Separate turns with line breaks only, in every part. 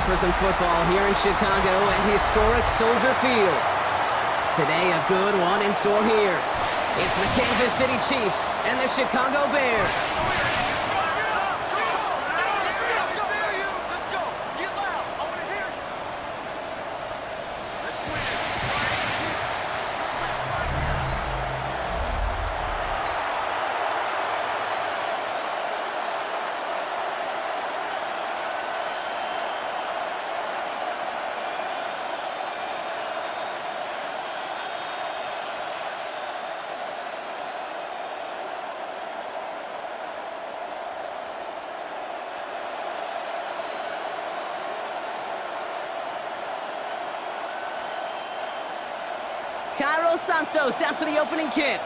for some football here in Chicago at historic Soldier Field. Today, a good one in store here. It's the Kansas City Chiefs and the Chicago Bears. Cairo Santos out for the opening kick.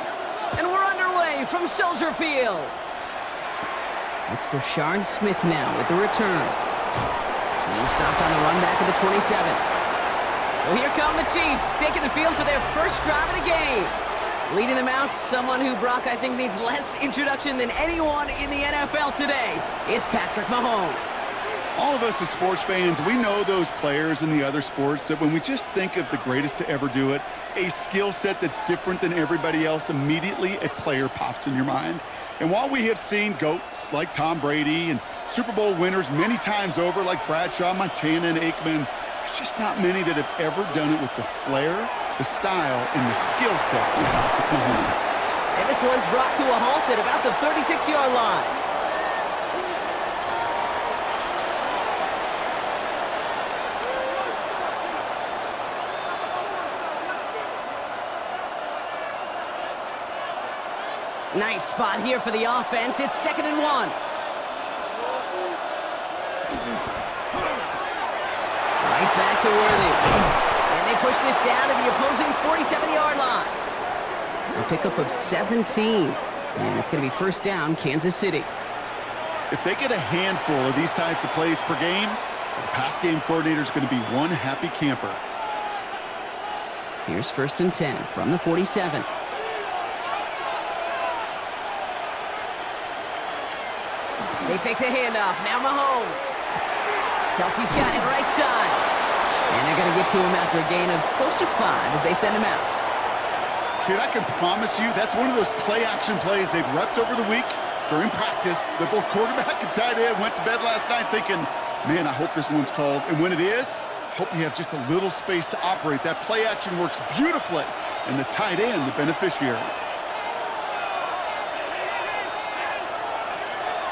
And we're underway from Soldier Field. It's Brashard Smith now with the return. He stopped on the run back of the 27. So here come the Chiefs, taking the field for their first drive of the game. Leading them out, someone who Brock, I think, needs less introduction than anyone in the NFL today. It's Patrick Mahomes.
All of us as sports fans, we know those players in the other sports that when we just think of the greatest to ever do it, a skill set that's different than everybody else, immediately a player pops in your mind. And while we have seen GOATs like Tom Brady and Super Bowl winners many times over like Bradshaw, Montana, and Aikman, there's just not many that have ever done it with the flair, the style, and the skill set of Patrick Mahomes.
And this one's brought to a halt at about the 36-yard line. Nice spot here for the offense. It's 2nd and 1. Right back to Worthy. And they push this down to the opposing 47-yard line. A pickup of 17. And it's going to be first down, Kansas City.
If they get a handful of these types of plays per game, the pass game coordinator is going to be one happy camper.
Here's 1st and 10 from the 47. They fake the handoff. Now Mahomes. Kelsey's got it right side. And they're going to get to him after a gain of close to 5 as they send him out.
Kid, I can promise you that's one of those play-action plays they've repped over the week during practice. That both quarterback and tight end went to bed last night thinking, man, I hope this one's called. And when it is, I hope you have just a little space to operate. That play-action works beautifully. And the tight end, the beneficiary.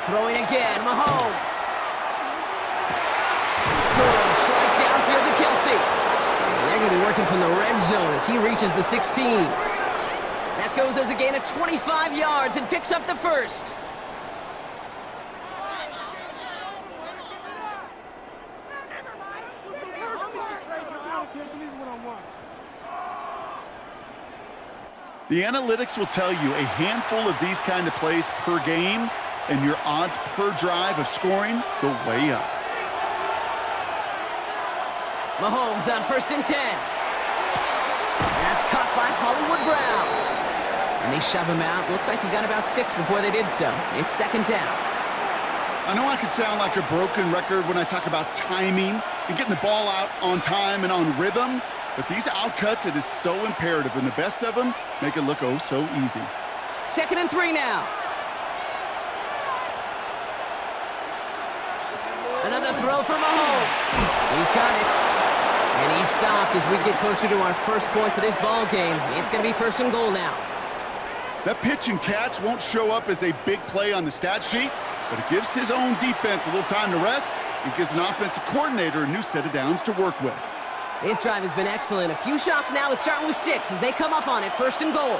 Throwing again, Mahomes. Good strike downfield to Kelsey. And they're going to be working from the red zone as he reaches the 16. That goes as a gain of 25 yards and picks up the first.
The analytics will tell you a handful of these kind of plays per game, and your odds per drive of scoring go way up.
Mahomes on 1st and 10. That's caught by Hollywood Brown. And they shove him out. Looks like he got about 6 before they did so. It's 2nd down.
I know I could sound like a broken record when I talk about timing and getting the ball out on time and on rhythm, but these outcuts, it is so imperative, and the best of them make it look oh so easy.
2nd and 3 now. Another throw for Mahomes. He's got it. And he's stopped as we get closer to our first points of this ball game. It's going to be 1st and goal now.
That pitch and catch won't show up as a big play on the stat sheet, but it gives his own defense a little time to rest. It gives an offensive coordinator a new set of downs to work with.
This drive has been excellent. A few shots now. It's starting with 6 as they come up on it. 1st and goal.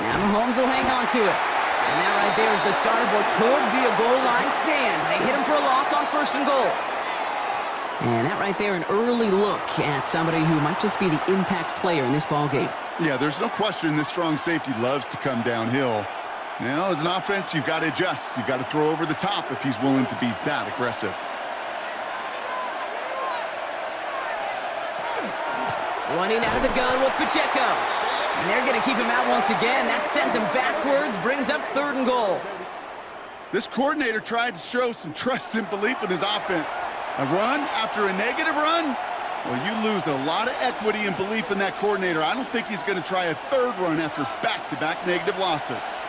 Now Mahomes will hang on to it. And that right there is the start of what could be a goal line stand. They hit him for a loss on 1st and goal. And that right there, an early look at somebody who might just be the impact player in this ball game.
Yeah, there's no question this strong safety loves to come downhill. Now, as an offense, you've got to adjust. You've got to throw over the top if he's willing to be that aggressive.
Running out of the gun with Pacheco. And they're going to keep him out once again. That sends him backwards, brings up 3rd and goal.
This coordinator tried to show some trust and belief in his offense. A run after a negative run? Well, you lose a lot of equity and belief in that coordinator. I don't think he's going to try a third run after back-to-back negative losses.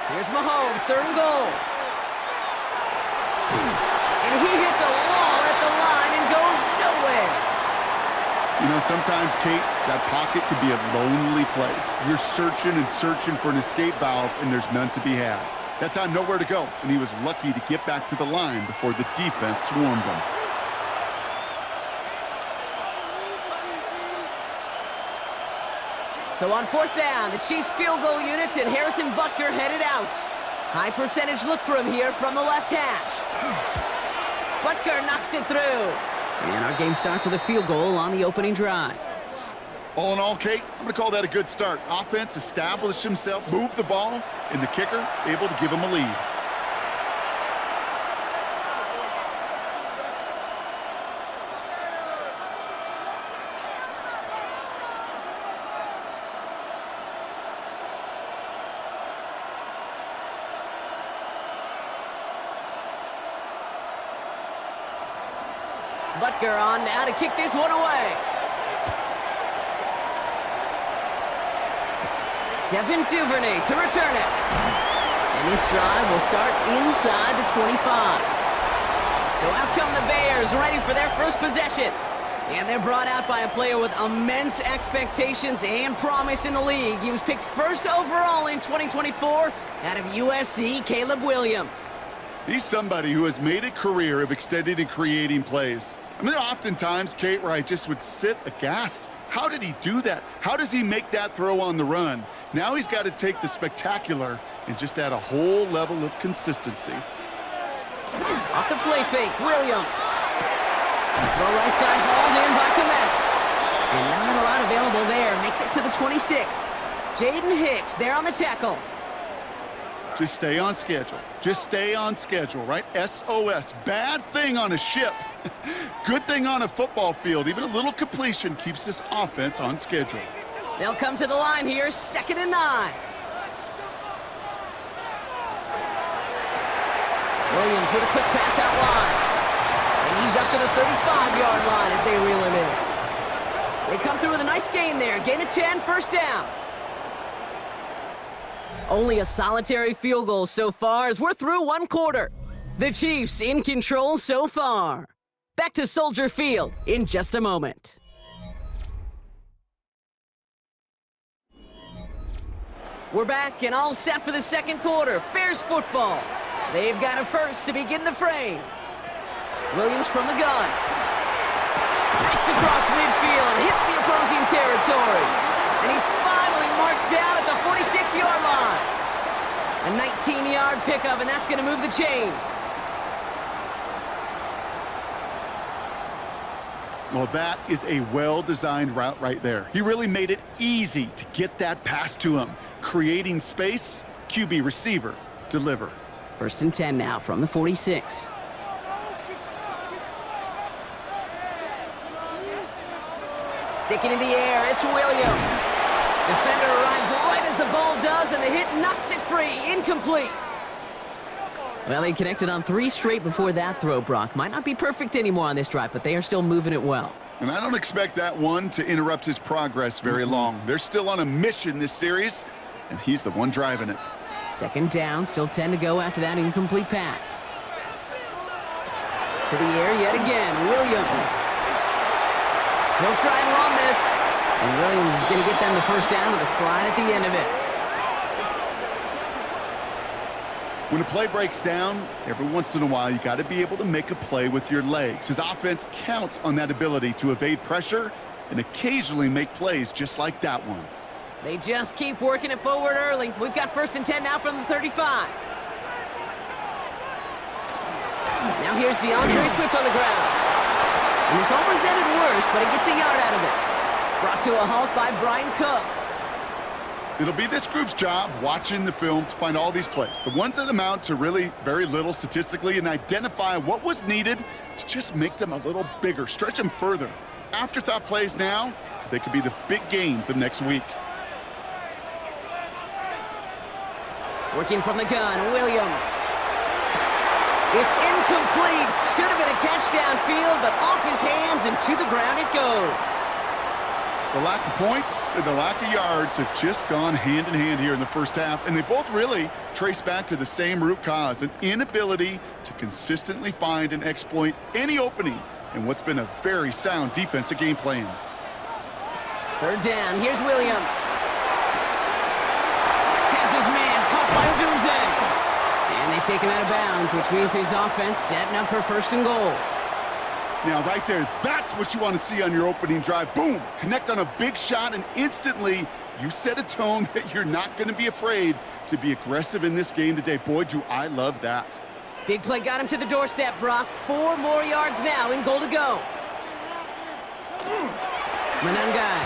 Here's Mahomes, 3rd and goal. And he hits a wall at the line and goes nowhere.
You know, sometimes, Kate, that pocket could be a lonely place. You're searching and searching for an escape valve, and there's none to be had. That time, nowhere to go, and he was lucky to get back to the line before the defense swarmed him.
So on 4th down, the Chiefs field goal units and Harrison Butker headed out. High percentage look for him here from the left hash. Butker knocks it through. And our game starts with a field goal on the opening drive.
All in all, Kate, I'm going to call that a good start. Offense established himself, moved the ball, and the kicker able to give him a lead.
Butker on now to kick this one away. Devin Duvernay to return it. And this drive will start inside the 25. So out come the Bears, ready for their first possession. And they're brought out by a player with immense expectations and promise in the league. He was picked 1st overall in 2024 out of USC, Caleb Williams.
He's somebody who has made a career of extending and creating plays. I mean, oftentimes, Kate, where I just would sit aghast. How did he do that? How does he make that throw on the run? Now he's got to take the spectacular and just add a whole level of consistency.
Off the play fake, Williams. Throw right side, hauled in by Komet. And not a lot available there. Makes it to the 26. Jaden Hicks there on the tackle.
Just stay on schedule. Just stay on schedule, right? SOS. Bad thing on a ship. Good thing on a football field. Even a little completion keeps this offense on schedule.
They'll come to the line here, 2nd and 9. Williams with a quick pass out wide. And he's up to the 35-yard line as they reel him in. They come through with a nice gain there. Gain of 10, 1st down. Only a solitary field goal so far as we're through 1 quarter. The Chiefs in control so far. Back to Soldier Field in just a moment. We're back and all set for the 2nd quarter. Bears football. They've got a first to begin the frame. Williams from the gun. Breaks across midfield, hits the opposing territory. And he's finally marked down at the 46-yard line. A 19-yard pickup, and that's going to move the chains.
Well, that is a well-designed route right there. He really made it easy to get that pass to him. Creating space, QB receiver, deliver.
1st and 10 now from the 46. Sticking in the air, it's Williams. Defender arrives right as the ball does, and the hit knocks it free. Incomplete. Well, they connected on 3 straight before that throw, Brock. Might not be perfect anymore on this drive, but they are still moving it well.
And I don't expect that one to interrupt his progress very long. They're still on a mission this series, and he's the one driving it.
2nd down, still 10 to go after that incomplete pass. To the air yet again, Williams. He'll try and run this. And Williams is going to get them the 1st down with a slide at the end of it.
When a play breaks down, every once in a while, you got to be able to make a play with your legs. His offense counts on that ability to evade pressure and occasionally make plays just like that one.
They just keep working it forward early. We've got 1st and 10 now from the 35. Now here's DeAndre Swift on the ground. And it's almost ended worse, but he gets a yard out of it. Brought to a halt by Brian Cook.
It'll be this group's job watching the film to find all these plays, the ones that amount to really very little statistically, and identify what was needed to just make them a little bigger, stretch them further. Afterthought plays now, they could be the big gains of next week.
Working from the gun, Williams. It's incomplete. Should have been a catch downfield, but off his hands and to the ground it goes.
The lack of points and the lack of yards have just gone hand in hand here in the first half, and they both really trace back to the same root cause, an inability to consistently find and exploit any opening in what's been a very sound defensive game plan.
Third down, here's Williams. Has his man caught by Odunze. And they take him out of bounds, which means his offense setting up for first and goal.
Now, right there, that's what you want to see on your opening drive. Boom! Connect on a big shot, and instantly you set a tone that you're not going to be afraid to be aggressive in this game today. Boy, do I love that.
Big play got him to the doorstep, Brock. 4 more yards now and goal to go. Manangai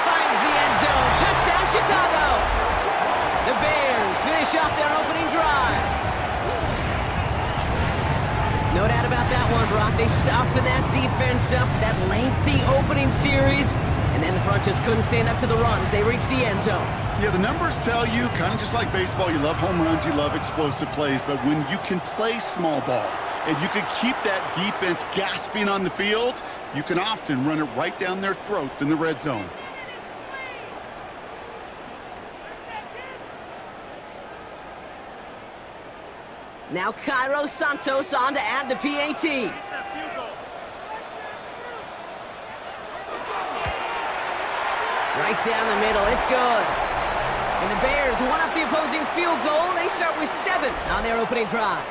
finds the end zone. Touchdown, Chicago! The Bears finish off their opening drive. No doubt about that one, Brock. They softened that defense up, that lengthy opening series, and then the front just couldn't stand up to the run as they reached the end zone.
Yeah, the numbers tell you, kind of just like baseball, you love home runs, you love explosive plays, but when you can play small ball and you can keep that defense gasping on the field, you can often run it right down their throats in the red zone.
Now Cairo Santos on to add the PAT. Right down the middle, it's good. And the Bears one up the opposing field goal. They start with 7 on their opening drive.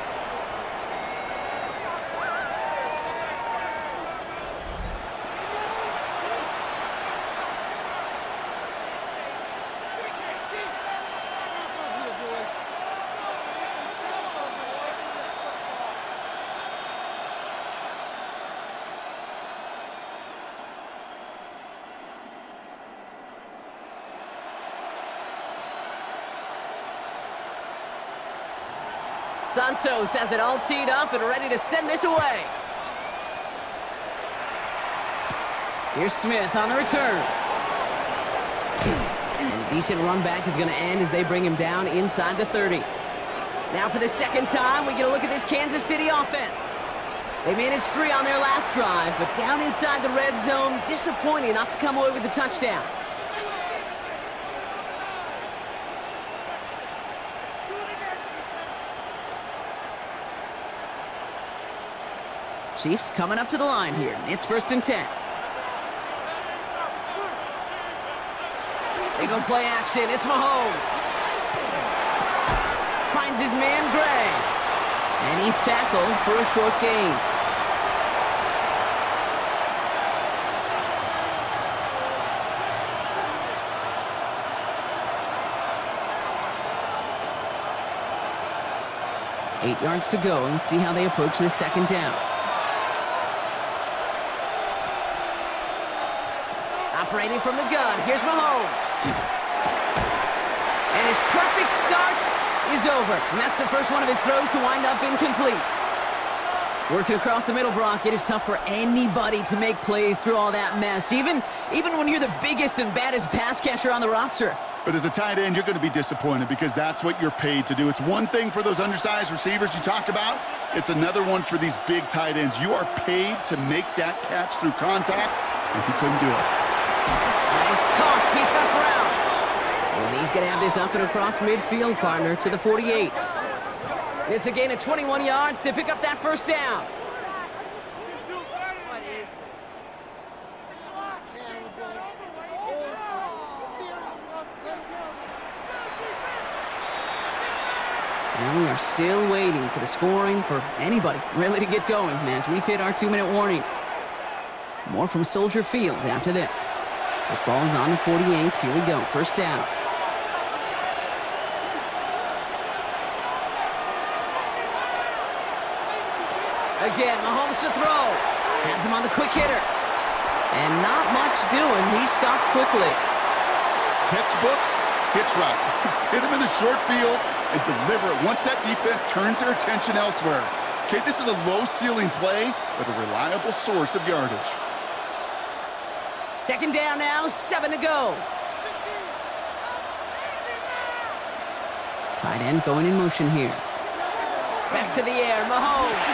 Santos has it all teed up and ready to send this away. Here's Smith on the return. And a decent run back is going to end as they bring him down inside the 30. Now for the second time, we get a look at this Kansas City offense. They managed 3 on their last drive, but down inside the red zone, disappointing not to come away with a touchdown. Chiefs coming up to the line here. It's 1st and 10. They go play action. It's Mahomes. Finds his man, Gray. And he's tackled for a short gain. Eight yards to go. Let's see how they approach this second down. Operating from the gun, here's Mahomes. And his perfect start is over. And that's the first one of his throws to wind up incomplete. Working across the middle, Brock, it is tough for anybody to make plays through all that mess, even when you're the biggest and baddest pass catcher on the roster.
But as a tight end, you're going to be disappointed because that's what you're paid to do. It's one thing for those undersized receivers you talk about. It's another one for these big tight ends. You are paid to make that catch through contact, and he couldn't do it.
He's caught. He's got Brown. And he's going to have this up and across midfield, partner, to the 48. It's a gain of 21 yards to pick up that first down. And we are still waiting for the scoring for anybody really to get going as we've hit our 2-minute warning. More from Soldier Field after this. The ball's on the 48. Here we go. First down. Again, Mahomes to throw. Has him on the quick hitter. And not much doing. He stopped quickly.
Textbook hitch route. Just hit him in the short field and deliver it once that defense turns their attention elsewhere. Okay, this is a low-ceiling play, but a reliable source of yardage.
Second down now, 7 to go. Tight end going in motion here. Back to the air, Mahomes.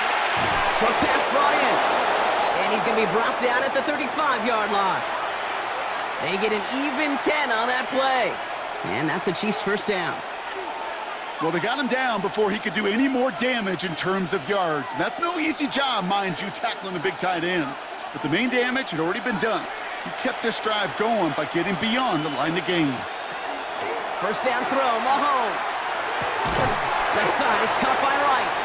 Short pass brought in. And he's going to be brought down at the 35-yard line. They get an even 10 on that play. And that's a Chiefs first down.
Well, they got him down before he could do any more damage in terms of yards. That's no easy job, mind you, tackling a big tight end. But the main damage had already been done. He kept this drive going by getting beyond the line of game.
First down throw, Mahomes. Left side, it's caught by Rice.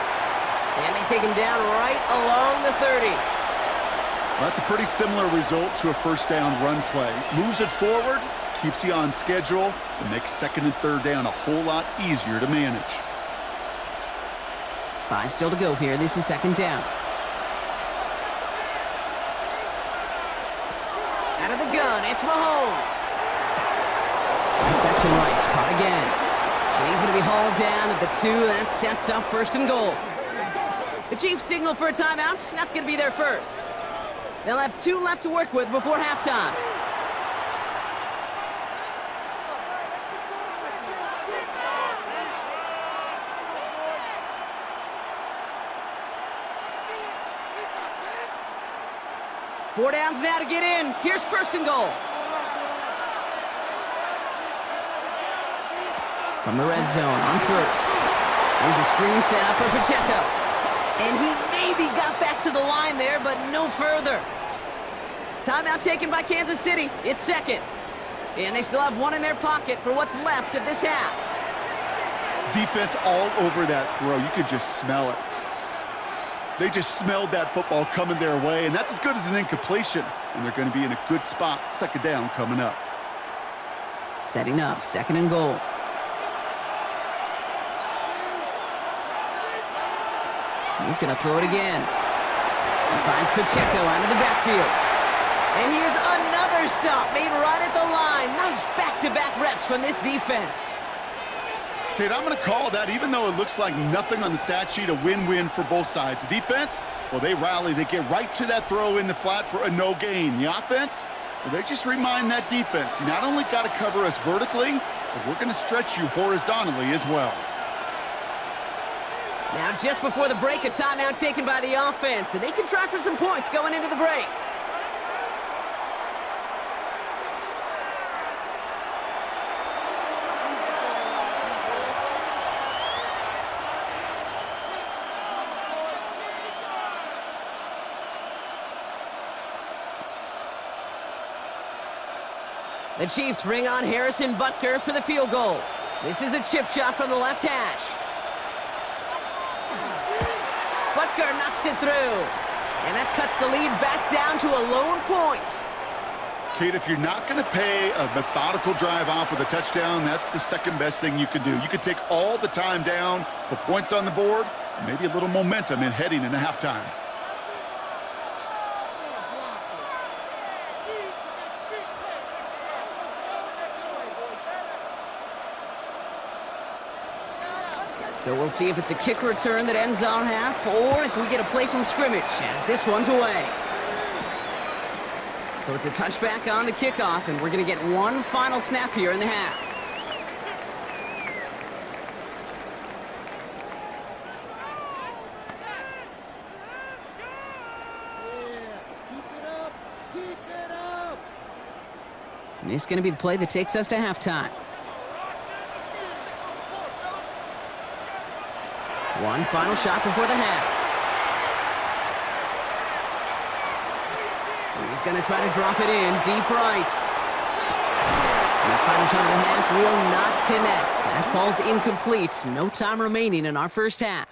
And they take him down right along the 30.
Well, that's a pretty similar result to a first down run play. Moves it forward, keeps you on schedule, and makes second and third down a whole lot easier to manage.
5 still to go here. This is second down. Out of the gun, it's Mahomes. Right back to Rice, caught again. And he's going to be hauled down at the 2. That sets up first and goal. The Chiefs signal for a timeout. That's going to be their first. They'll have 2 left to work with before halftime. Four downs now to get in. Here's first and goal. From the red zone on first. There's a screen set up for Pacheco. And he maybe got back to the line there, but no further. Timeout taken by Kansas City. It's second. And they still have 1 in their pocket for what's left of this half.
Defense all over that throw. You could just smell it. They just smelled that football coming their way, and that's as good as an incompletion. And they're going to be in a good spot. Second down coming up.
Setting up, second and goal. He's going to throw it again. He finds Pacheco out of the backfield. And here's another stop made right at the line. Nice back-to-back reps from this defense.
Kate, I'm going to call that, even though it looks like nothing on the stat sheet, a win-win for both sides. The defense, well, they rally. They get right to that throw in the flat for a no gain. The offense, well, they just remind that defense, you not only got to cover us vertically, but we're going to stretch you horizontally as well.
Now, just before the break, a timeout taken by the offense, and they can try for some points going into the break. The Chiefs bring on Harrison Butker for the field goal. This is a chip shot from the left hash. Butker knocks it through. And that cuts the lead back down to a lone point.
Kate, if you're not going to pay a methodical drive off with a touchdown, that's the second best thing you can do. You could take all the time down, put points on the board, and maybe a little momentum in heading into halftime.
So we'll see if it's a kick return that ends our half, or if we get a play from scrimmage, as this one's away. So it's a touchback on the kickoff, and we're going to get one final snap here in the half. And this is going to be the play that takes us to halftime. One final shot before the half. He's going to try to drop it in deep right. And his final shot of the half will not connect. That falls incomplete. No time remaining in our first half.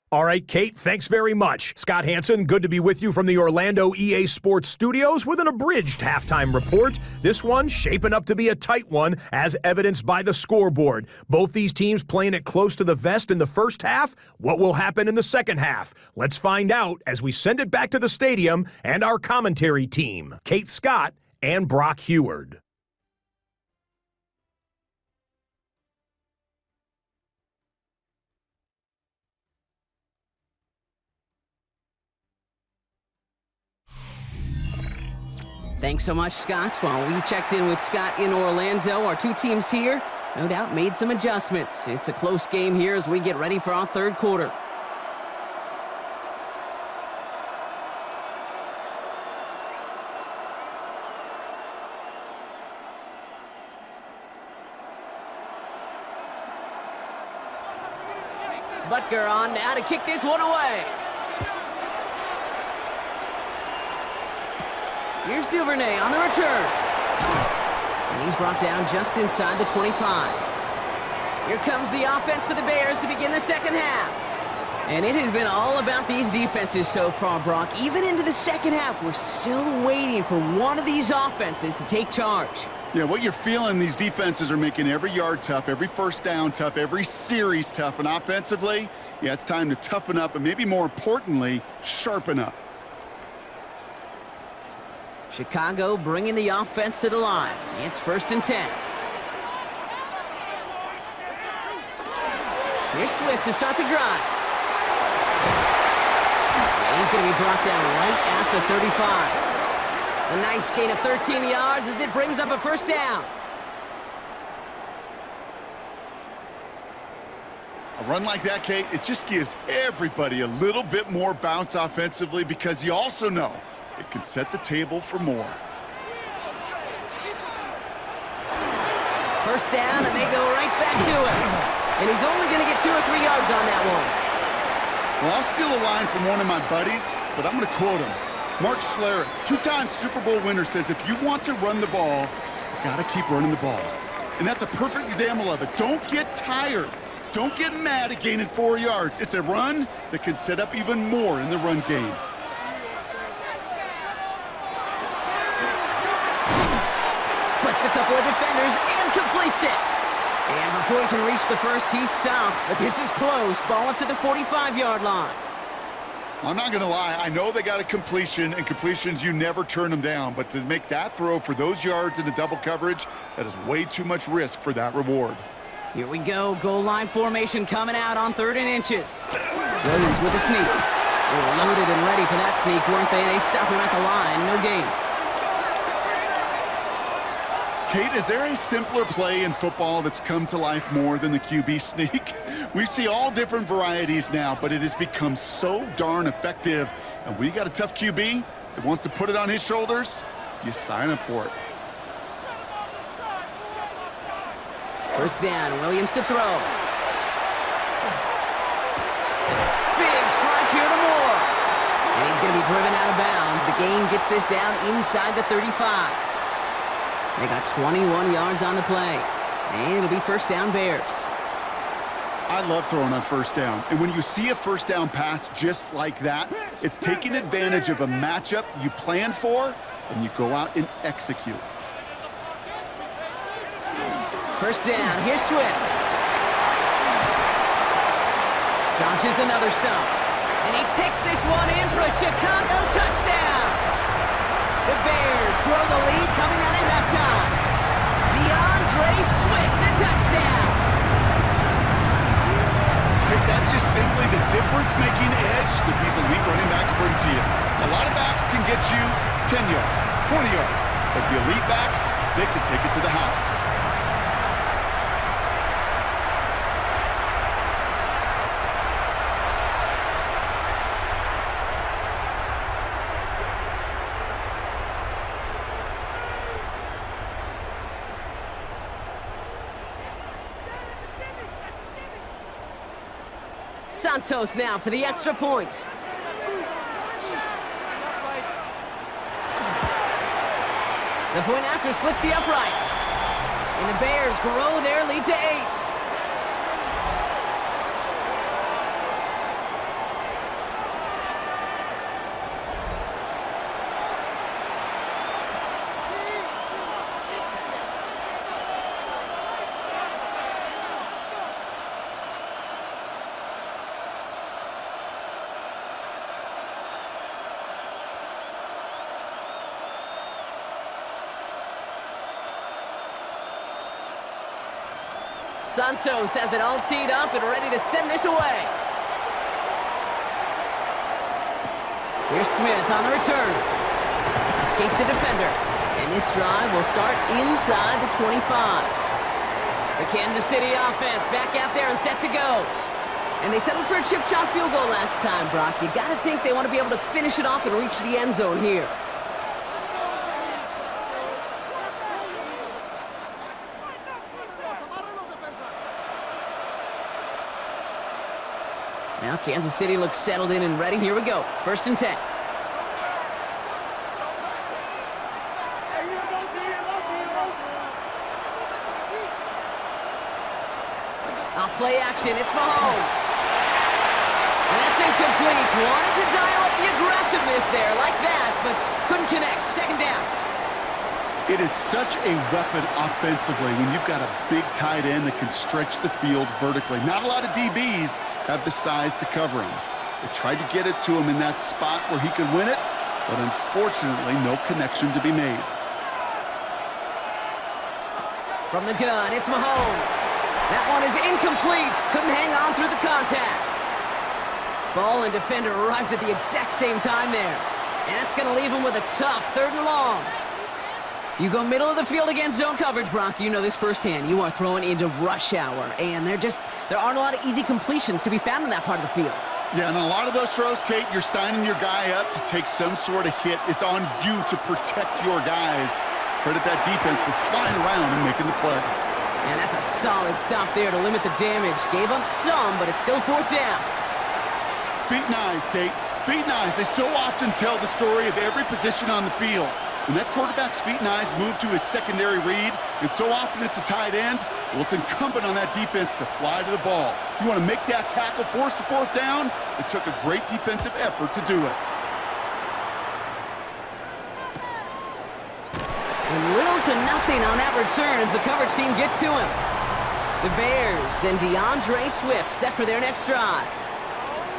All right, Kate, thanks very much. Scott Hansen, good to be with you from the Orlando EA Sports Studios with an abridged halftime report. This one shaping up to be a tight one, as evidenced by the scoreboard. Both these teams playing it close to the vest in the first half. What will happen in the second half? Let's find out as we send it back to the stadium and our commentary team, Kate Scott and Brock Heward.
Thanks so much, Scott. While we checked in with Scott in Orlando, our two teams here, no doubt, made some adjustments. It's a close game here as we get ready for our third quarter. Butker on now to kick this one away. Here's Duvernay on the return. And he's brought down just inside the 25. Here comes the offense for the Bears to begin the second half. And it has been all about these defenses so far, Brock. Even into the second half, we're still waiting for one of these offenses to take charge.
Yeah, what you're feeling, these defenses are making every yard tough, every first down tough, every series tough. And offensively, yeah, it's time to toughen up and maybe more importantly, sharpen up.
Chicago bringing the offense to the line. It's 1st and 10. Here's Swift to start the drive. He's going to be brought down right at the 35. A nice gain of 13 yards as it brings up a first down.
A run like that, Kate, it just gives everybody a little bit more bounce offensively because you also know it can set the table for more.
First down, and they go right back to it. And he's only going to get 2 or 3 yards on that one.
Well, I'll steal a line from one of my buddies, but I'm going to quote him. Mark Schlereth, 2-time Super Bowl winner, says if you want to run the ball, you got to keep running the ball. And that's a perfect example of it. Don't get tired. Don't get mad at gaining 4 yards. It's a run that can set up even more in the run game.
Splits a couple of defenders and completes it. And before he can reach the first, he's stopped. But this is close. Ball up to the 45-yard line.
I'm not going to lie. I know they got a completion, and completions, you never turn them down. But to make that throw for those yards into double coverage, that is way too much risk for that reward.
Here we go. Goal line formation coming out on 3rd and inches. Williams with a sneak. They were loaded and ready for that sneak, weren't they? They stop him at the line. No gain.
Kate, is there a simpler play in football that's come to life more than the QB sneak? We see all different varieties now, but it has become so darn effective. And when you got a tough QB that wants to put it on his shoulders, you sign up for it.
First down, Williams to throw. Big strike here to Moore. And he's going to be driven out of bounds. The gain gets this down inside the 35. They got 21 yards on the play. And it'll be first down Bears.
I love throwing on first down. And when you see a first down pass just like that, it's taking advantage of a matchup you plan for, and you go out and execute.
First down, here's Swift. Launches another stop. And he takes this one in for a Chicago touchdown. The Bears grow the lead coming out at halftime. DeAndre Swift, the touchdown.
Hey, that's just simply the difference-making edge that these elite running backs bring to you. A lot of backs can get you 10 yards, 20 yards, but the elite backs, they can take it to the house.
Santos now for the extra point. The point after splits the upright. And the Bears grow their lead to 8. Santos has it all teed up and ready to send this away. Here's Smith on the return. He's escapes a defender. And this drive will start inside the 25. The Kansas City offense back out there and set to go. And they settled for a chip shot field goal last time, Brock. You got to think they want to be able to finish it off and reach the end zone here. Now Kansas City looks settled in and ready. Here we go. 1st and 10. Off play action. It's Mahomes. And that's incomplete. Wanted to dial up the aggressiveness there like that, but couldn't connect. 2nd down.
It is such a weapon offensively when you've got a big tight end that can stretch the field vertically. Not a lot of DBs have the size to cover him. They tried to get it to him in that spot where he could win it, but unfortunately, no connection to be made.
From the gun, it's Mahomes. That one is incomplete. Couldn't hang on through the contact. Ball and defender arrived at the exact same time there. And that's going to leave him with a tough 3rd and long. You go middle of the field against zone coverage, Brock. You know this firsthand. You are throwing into rush hour, and there aren't a lot of easy completions to be found in that part of the field.
Yeah, and a lot of those throws, Kate, you're signing your guy up to take some sort of hit. It's on you to protect your guys. Credit that defense for flying around and making the play.
And that's a solid stop there to limit the damage. Gave up some, but it's still 4th down.
Feet and eyes, Kate. Feet and eyes. They so often tell the story of every position on the field. When that quarterback's feet and eyes move to his secondary read, and so often it's a tight end, well, it's incumbent on that defense to fly to the ball. You want to make that tackle, force the 4th down? It took a great defensive effort to do it.
And little to nothing on that return as the coverage team gets to him. The Bears and DeAndre Swift set for their next drive.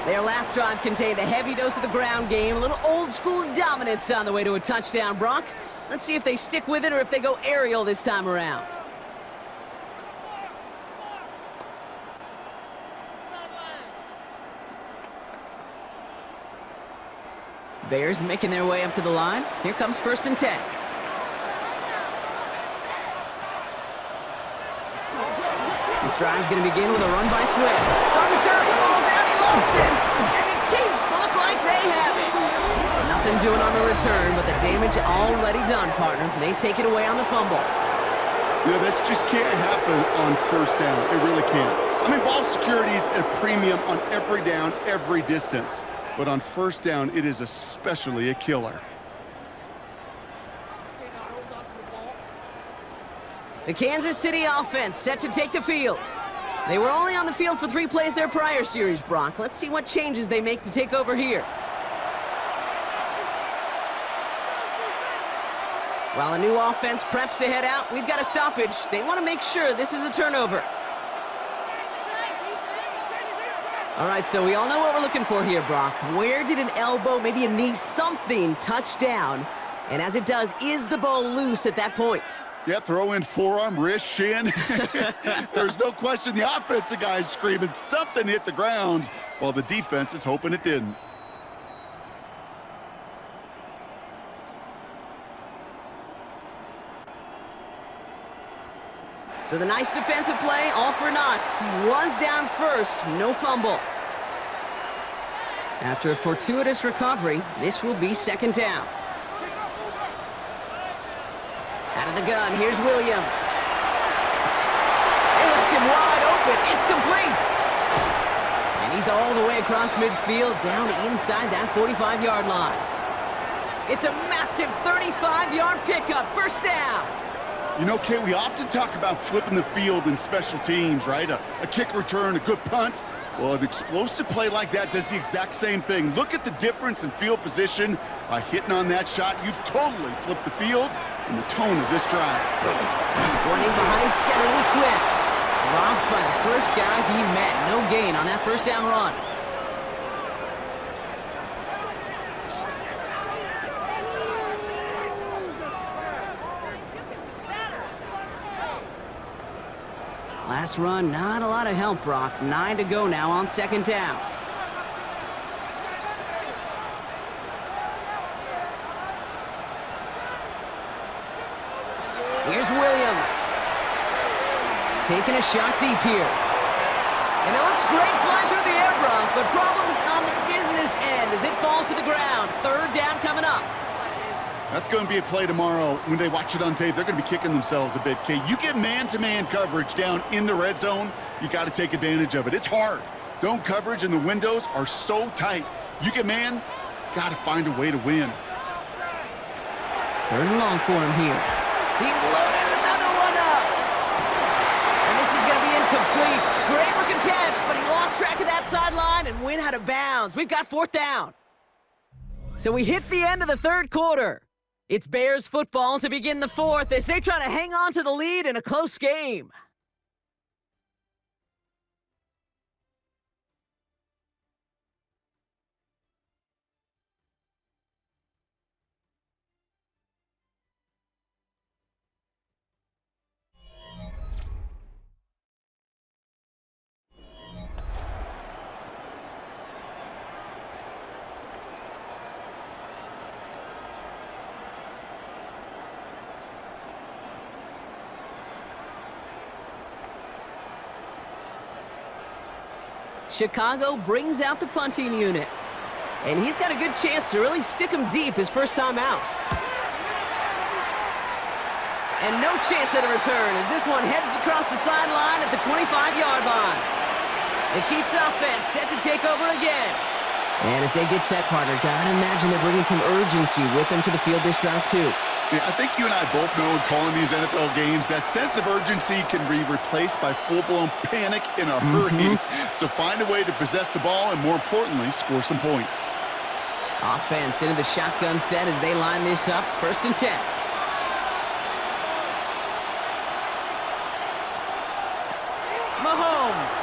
Their last drive contained a heavy dose of the ground game, a little old-school dominance on the way to a touchdown, Brock. Let's see if they stick with it or if they go aerial this time around. Bears making their way up to the line. Here comes 1st and 10. This drive's going to begin with a run by Swift. It's on the turf, the ball's out, he lost it! And the Chiefs look like they have it! Nothing doing on the return, but the damage already done, partner. They take it away on the fumble.
You know, this just can't happen on 1st down. It really can't. I mean, ball security is a premium on every down, every distance. But on 1st down, it is especially a killer.
The Kansas City offense set to take the field. They were only on the field for 3 plays their prior series, Brock. Let's see what changes they make to take over here. While a new offense preps to head out, we've got a stoppage. They want to make sure this is a turnover. All right, so we all know what we're looking for here, Brock. Where did an elbow, maybe a knee, something touch down? And as it does, is the ball loose at that point?
Yeah, throw in forearm, wrist, shin. There's no question the offensive guy's screaming something hit the ground while the defense is hoping it didn't.
So the nice defensive play, all for naught. He was down first, no fumble. After a fortuitous recovery, this will be 2nd down. Out of the gun, here's Williams. They left him wide open. It's complete. And he's all the way across midfield, down inside that 45-yard line. It's a massive 35-yard pickup, 1st down.
You know, Kate, we often talk about flipping the field in special teams, right? A kick return, a good punt. Well, an explosive play like that does the exact same thing. Look at the difference in field position. By hitting on that shot, you've totally flipped the field and the tone of this drive.
Running behind center with Swift. Robbed by the first guy he met. No gain on that 1st down run. Last run, not a lot of help, Brock. 9 to go now on 2nd down. Here's Williams. Taking a shot deep here. And it looks great flying through the air, Brock, but problems on the business end as it falls to the ground. Third down coming up.
That's going to be a play tomorrow. When they watch it on tape, they're going to be kicking themselves a bit, Kate. You get man-to-man coverage down in the red zone, you got to take advantage of it. It's hard. Zone coverage and the windows are so tight. You get man, got to find a way to win.
Third and long for him here. He's loaded another one up. And this is going to be incomplete. Great looking catch, but he lost track of that sideline and went out of bounds. We've got fourth down. So we hit the end of the third quarter. It's Bears football to begin the fourth as they try to hang on to the lead in a close game. Chicago brings out the punting unit. And he's got a good chance to really stick him deep his first time out. And no chance at a return as this one heads across the sideline at the 25-yard line. The Chiefs offense set to take over again. And as they get set, partner, gotta imagine they're bringing some urgency with them to the field this drive too.
Yeah, I think you and I both know in calling these NFL games that sense of urgency can be replaced by full-blown panic in a hurry. So find a way to possess the ball and, more importantly, score some points.
Offense into the shotgun set as they line this up. First and 10. Mahomes.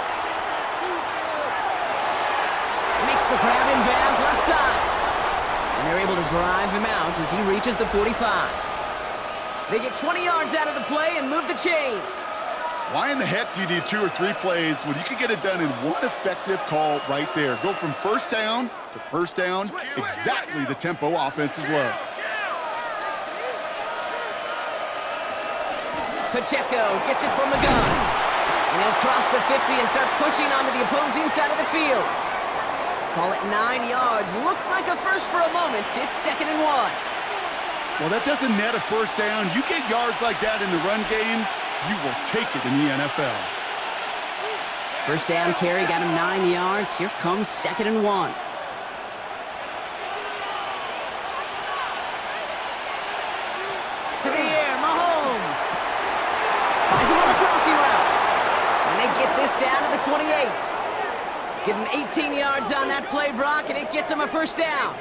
Makes the grab in bounds left side. And they're able to drive him out as he reaches the 45. They get 20 yards out of the play and move the chains.
Why in the heck do you need 2 or 3 plays when you can get it done in one effective call right there? Go from first down to first down, exactly the tempo offenses love.
Pacheco gets it from the gun. And he'll cross the 50 and start pushing onto the opposing side of the field. Call it 9 yards. Looks like a first for a moment. It's 2nd and 1.
Well, that doesn't net a first down. You get yards like that in the run game, you will take it in the NFL.
First down carry got him 9 yards. Here comes 2nd and 1. To the air, Mahomes. Finds him on the crossing route. And they get this down to the 28. Give him 18 yards on that play, Brock, and it gets him a first down.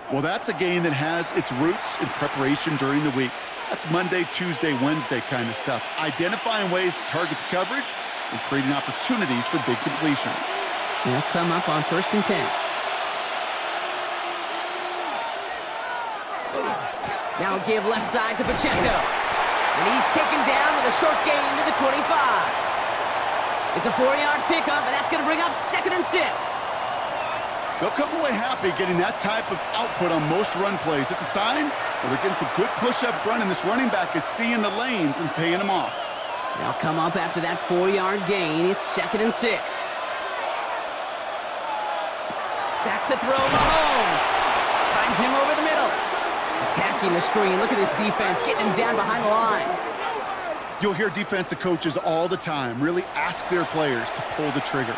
Well, that's a game that has its roots in preparation during the week. That's Monday, Tuesday, Wednesday kind of stuff. Identifying ways to target the coverage and creating opportunities for big completions.
They'll come up on 1st and 10. Now give left side to Pacheco. And he's taken down with a short gain to the 25. It's a 4-yard pickup, and that's going to bring up 2nd and 6.
They'll come away happy getting that type of output on most run plays. It's a sign where they're getting some good push up front, and this running back is seeing the lanes and paying them off.
They'll come up after that 4-yard gain. It's 2nd and 6. Back to throw, Mahomes. Finds him over the middle. Attacking the screen. Look at this defense, getting him down behind the line.
You'll hear defensive coaches all the time really ask their players to pull the trigger.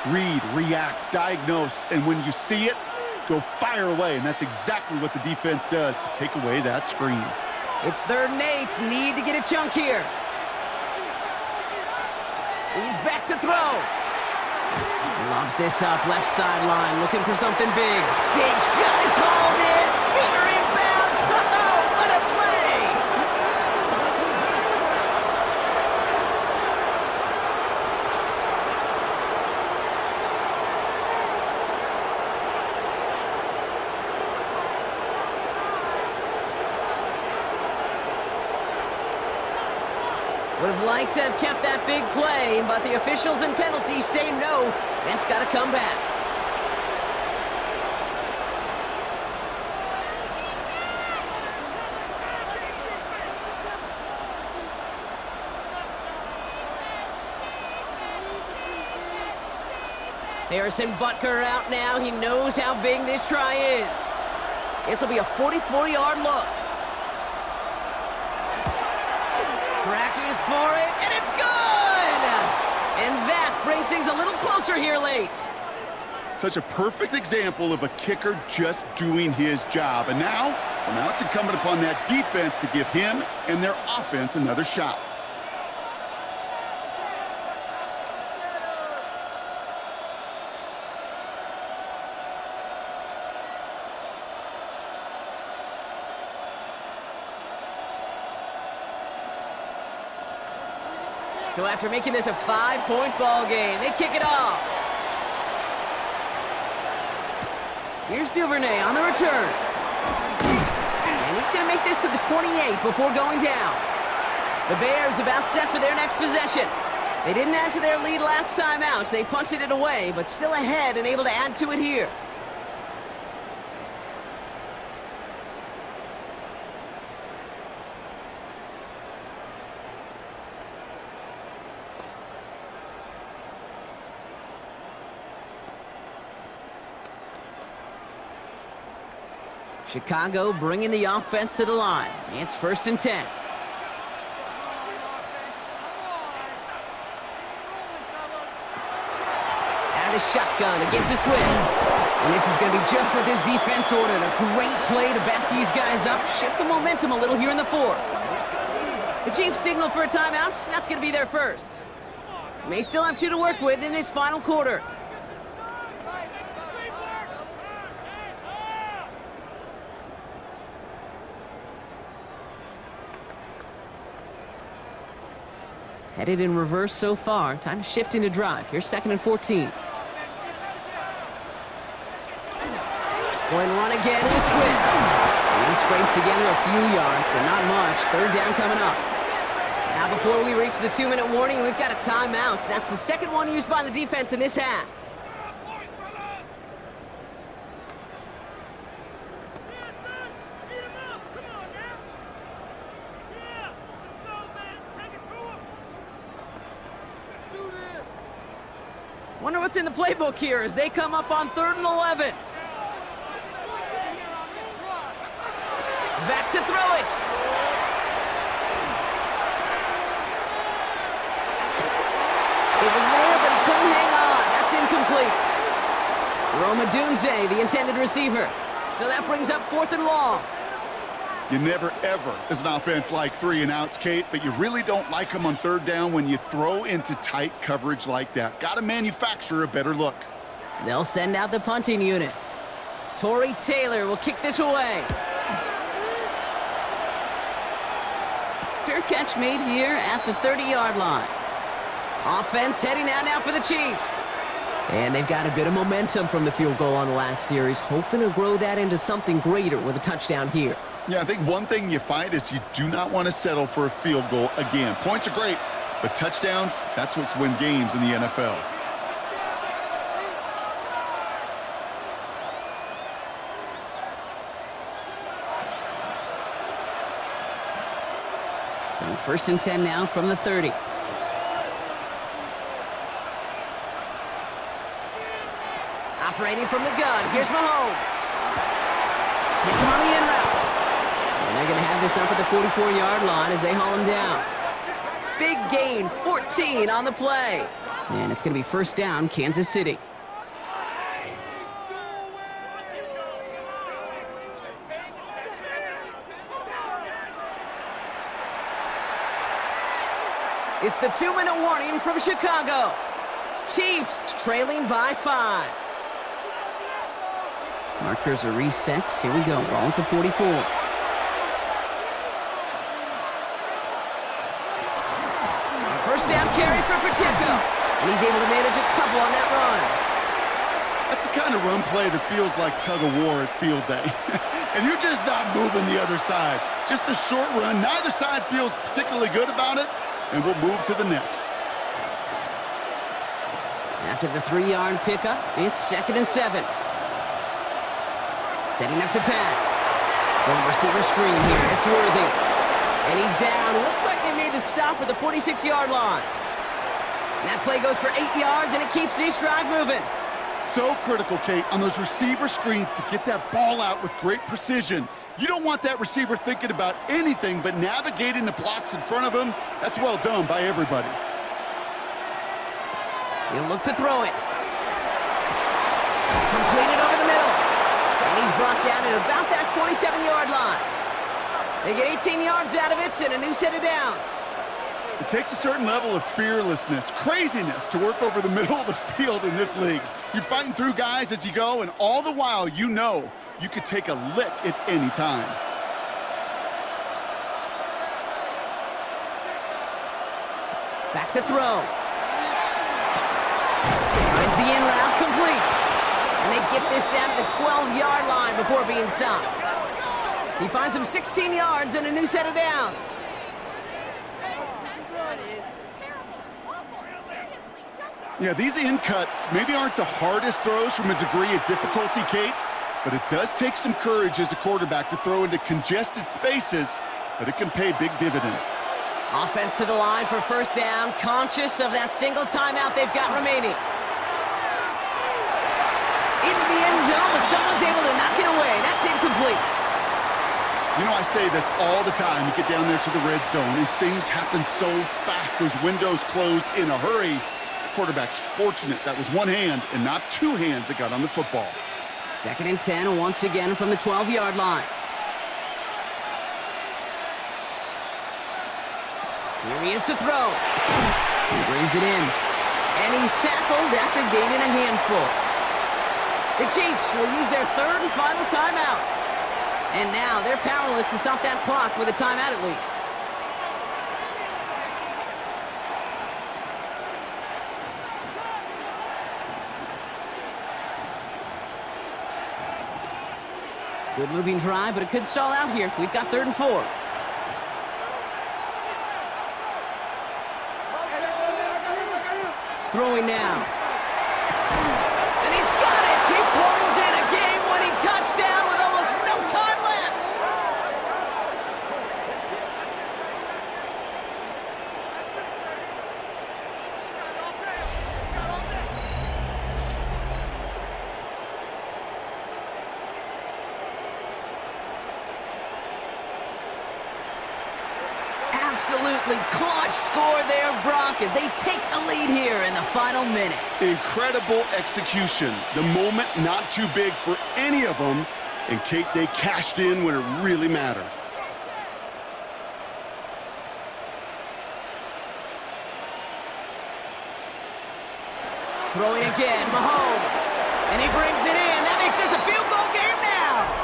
Read, react, diagnose, and when you see it, go fire away. And that's exactly what the defense does to take away that screen.
It's 3rd and 8. Need to get a chunk here. He's back to throw. Lobs this up, left sideline, looking for something big. Big shot is hauled in. Feet are in bounds. Oh, what a play! Would have liked to have kept that big play, but the officials and penalties say no. That's got to come back. Harrison Butker out now. He knows how big this try is. This will be a 44-yard look. Tracking for it, and it's good! And that brings things a little closer here late.
Such a perfect example of a kicker just doing his job. And now it's incumbent upon that defense to give him and their offense another shot.
So after making this a 5-point ball game, they kick it off. Here's Duvernay on the return. And he's going to make this to the 28 before going down. The Bears about set for their next possession. They didn't add to their lead last time out, so they punted it away, but still ahead and able to add to it here. Chicago bringing the offense to the line. It's 1st and 10. Out of the shotgun against the Swift. And this is going to be just what this defense ordered. A great play to back these guys up. Shift the momentum a little here in the 4th. The Chiefs signal for a timeout. That's going to be their first. May still have 2 to work with in this final quarter. Headed in reverse so far. Time to shift into drive. Here's 2nd and 14. Going to run again with Swift. He scraped together a few yards, but not much. 3rd down coming up. Now before we reach the 2-minute warning, we've got a timeout. That's the 2nd one used by the defense in this half. Wonder what's in the playbook here as they come up on 3rd and 11. Back to throw it. It was there, but he couldn't hang on. That's incomplete. Roma Dunze, the intended receiver. So that brings up 4th and long.
You never, ever, as an offense, like 3 and outs, Kate, but you really don't like them on 3rd down when you throw into tight coverage like that. Got to manufacture a better look.
They'll send out the punting unit. Torrey Taylor will kick this away. Fair catch made here at the 30-yard line. Offense heading out now for the Chiefs. And they've got a bit of momentum from the field goal on the last series, hoping to grow that into something greater with a touchdown here.
Yeah, I think one thing you find is you do not want to settle for a field goal again. Points are great, but touchdowns, that's what's win games in the NFL.
So 1st and 10 now from the 30. Operating from the gun, here's Mahomes. Hits him on the in route. And they're going to have this up at the 44-yard line as they haul him down. Big gain, 14 on the play. And it's going to be 1st down, Kansas City. It's the 2-minute warning from Chicago. Chiefs trailing by 5. Markers are reset. Here we go. Ball at the 44. First down carry for Pacheco. And he's able to manage a couple on that run.
That's the kind of run play that feels like tug-of-war at field day. And you're just not moving the other side. Just a short run. Neither side feels particularly good about it. And we'll move to the next.
After the 3-yard pickup, it's 2nd and 7. Setting up to pass. Going receiver screen here. It's Worthy. And he's down. Looks like they made the stop at the 46-yard line. And that play goes for 8 yards, and it keeps this drive moving.
So critical, Kate, on those receiver screens to get that ball out with great precision. You don't want that receiver thinking about anything but navigating the blocks in front of him. That's well done by everybody.
He'll look to throw it. Completed over the middle. And he's brought down at about that 27-yard line. They get 18 yards out of it and a new set of downs.
It takes a certain level of fearlessness, craziness to work over the middle of the field in this league. You're fighting through guys as you go, and all the while you know you could take a lick at any time.
Back to throw. Finds the in route complete. And they get this down to the 12-yard line before being stopped. He finds him 16 yards and a new set of downs.
Yeah, these in cuts maybe aren't the hardest throws from a degree of difficulty, Kate, but it does take some courage as a quarterback to throw into congested spaces, but it can pay big dividends.
Offense to the line for first down, conscious of that single timeout they've got remaining. Into the end zone, but someone's able to knock it away. That's incomplete.
You know, I say this all the time. You get down there to the red zone, and things happen so fast. Those windows close in a hurry. Quarterback's fortunate that was one hand and not two hands that got on the football.
2nd and 10 once again from the 12-yard line. Here he is to throw. He brings it in. And he's tackled after gaining a handful. The Chiefs will use their 3rd and final timeout. And now they're powerless to stop that clock with a timeout at least. Good moving drive, but it could stall out here. We've got 3rd and 4. Throwing now. And he's got it! He pulls in a game-winning touchdown with almost no time left! Absolutely clutch score there, Brock, as they take the lead here in the final minutes.
Incredible execution. The moment not too big for any of them. And, Kate, they cashed in when it really mattered.
Throwing again, Mahomes. And he brings it in. That makes this a field goal game now.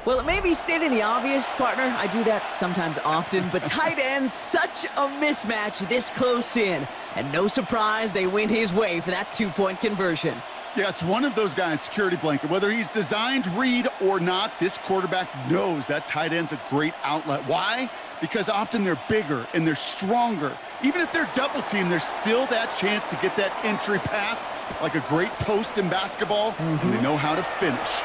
Well, it may be stating the obvious, partner. I do that sometimes often, but tight ends, such a mismatch this close in. And no surprise, they went his way for that 2-point conversion.
Yeah, it's one of those guys' security blanket. Whether he's designed read or not, this quarterback knows that tight end's a great outlet. Why? Because often they're bigger and they're stronger. Even if they're double teamed, there's still that chance to get that entry pass like a great post in basketball, and they know how to finish.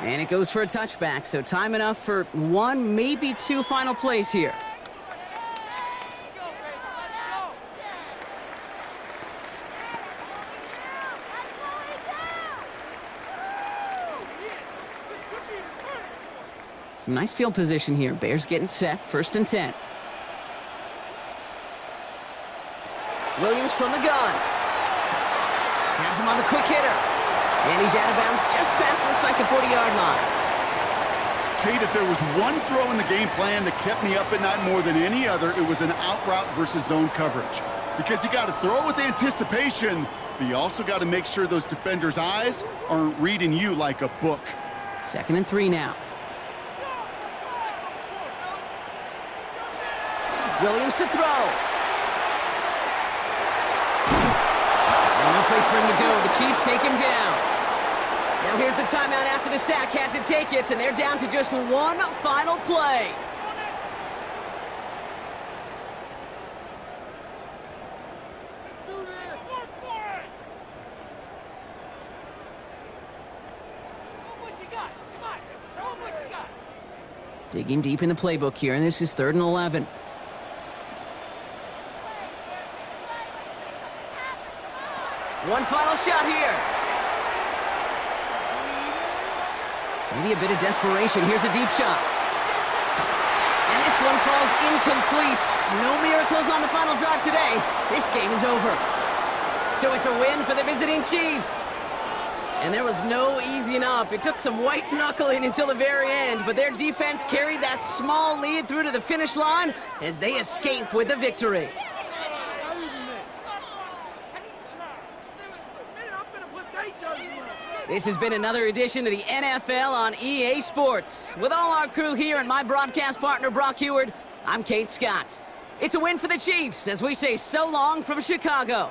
And it goes for a touchback, so time enough for 1, maybe 2 final plays here. Some nice field position here. Bears getting set, 1st and 10. Williams from the gun. Has him on the quick hitter. And he's out of bounds just past, looks like the 40-yard line.
Kate, if there was one throw in the game plan that kept me up at night more than any other, it was an out route versus zone coverage. Because you got to throw with anticipation, but you also got to make sure those defenders' eyes aren't reading you like a book.
2nd and 3 now. Williams to throw. And no place for him to go. The Chiefs take him down. Now here's the timeout after the sack. Had to take it, and they're down to just one final play. Digging deep in the playbook here, and this is 3rd and 11. One final shot here. Maybe a bit of desperation. Here's a deep shot. And this one falls incomplete. No miracles on the final drive today. This game is over. So it's a win for the visiting Chiefs. And there was no easing up. It took some white knuckling until the very end, but their defense carried that small lead through to the finish line as they escape with the victory. This has been another edition of the NFL on EA Sports. With all our crew here and my broadcast partner, Brock Heward, I'm Kate Scott. It's a win for the Chiefs as we say so long from Chicago.